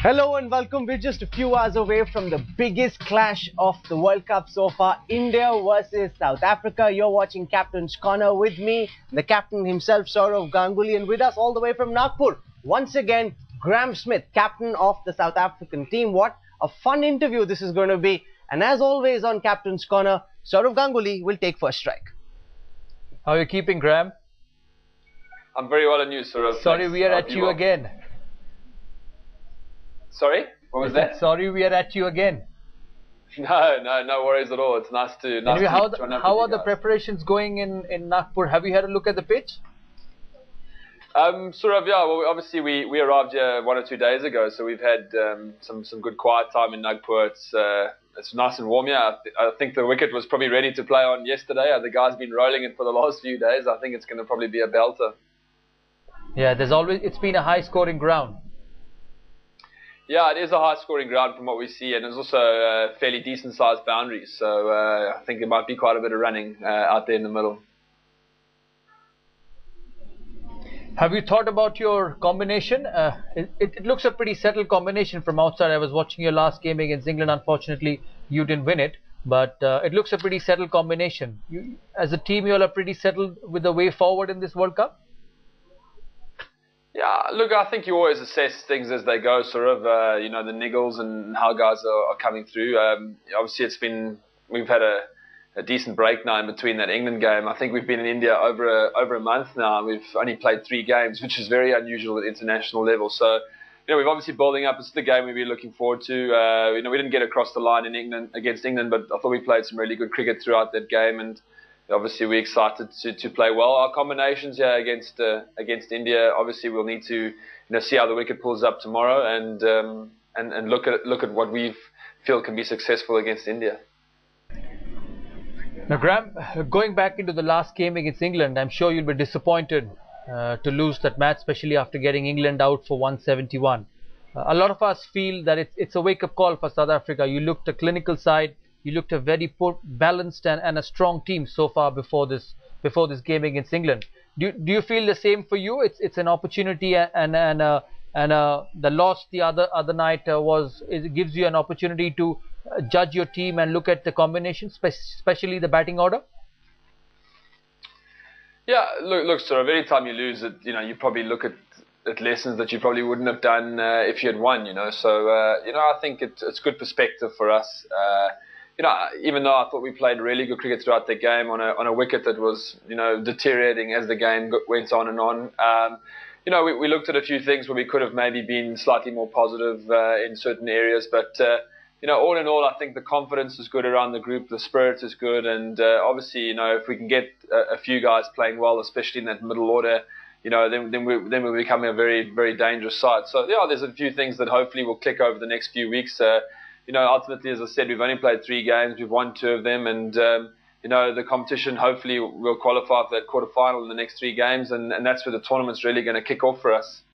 Hello and welcome. We're just a few hours away from the biggest clash of the World Cup so far, India versus South Africa. You're watching Captain's Corner with me, the captain himself, Sourav Ganguly, and with us all the way from Nagpur, once again, Graham Smith, captain of the South African team. What a fun interview this is going to be. And as always on Captain's Corner, Sourav Ganguly will take first strike. How are you keeping, Graham? I'm very well, and you, Sourav? Sorry, we are at you again. Sorry? What was that? Sorry, we are at you again. No worries at all. It's nice to anyway, how are the preparations going in Nagpur? Have you had a look at the pitch? Sourav, yeah. Well, obviously we arrived here 1 or 2 days ago, so we've had some good quiet time in Nagpur. It's nice and warm here. I think the wicket was probably ready to play on yesterday. The guy's been rolling it for the last few days. I think it's going to probably be a belter. Yeah, it's been a high-scoring ground. Yeah, it is a high-scoring ground from what we see, and it's also fairly decent-sized boundaries. So I think there might be quite a bit of running out there in the middle. Have you thought about your combination? It looks a pretty settled combination from outside. I was watching your last game against England. Unfortunately, you didn't win it, but it looks a pretty settled combination. As a team, you all are pretty settled with the way forward in this World Cup? Yeah, look, I think you always assess things as they go, sort of, the niggles and how guys are coming through. Obviously, we've had a decent break now in between that England game. I think we've been in India over a month now. We've only played 3 games, which is very unusual at international level. So, we've obviously building up. It's the game we've been looking forward to. We didn't get across the line against England, but I thought we played some really good cricket throughout that game, and obviously we're excited to play well. Our combinations here against India, obviously we'll need to see how the wicket pulls up tomorrow and look at what we feel can be successful against India. Now, Graham, going back into the last game against England, I'm sure you'll be disappointed to lose that match, especially after getting England out for 171. A lot of us feel that it's a wake-up call for South Africa. You looked a clinical side. You looked a very balanced and a strong team so far before this game against England. Do you feel the same for you? It's an opportunity, and the loss the other night it gives you an opportunity to judge your team and look at the combination, especially the batting order. Yeah, look, sir. Every time you lose it, you probably look at lessons that you probably wouldn't have done if you had won. So I think it's good perspective for us. Even though I thought we played really good cricket throughout the game on a wicket that was, deteriorating as the game went on and on. We looked at a few things where we could have maybe been slightly more positive in certain areas, but all in all, I think the confidence is good around the group, the spirit is good, and obviously, if we can get a few guys playing well, especially in that middle order, then we become a very, very dangerous side. So there's a few things that hopefully will click over the next few weeks. Ultimately, as I said, we've only played 3 games. We've won 2 of them, and the competition hopefully will qualify for that quarterfinal in the next 3 games, and that's where the tournament's really going to kick off for us.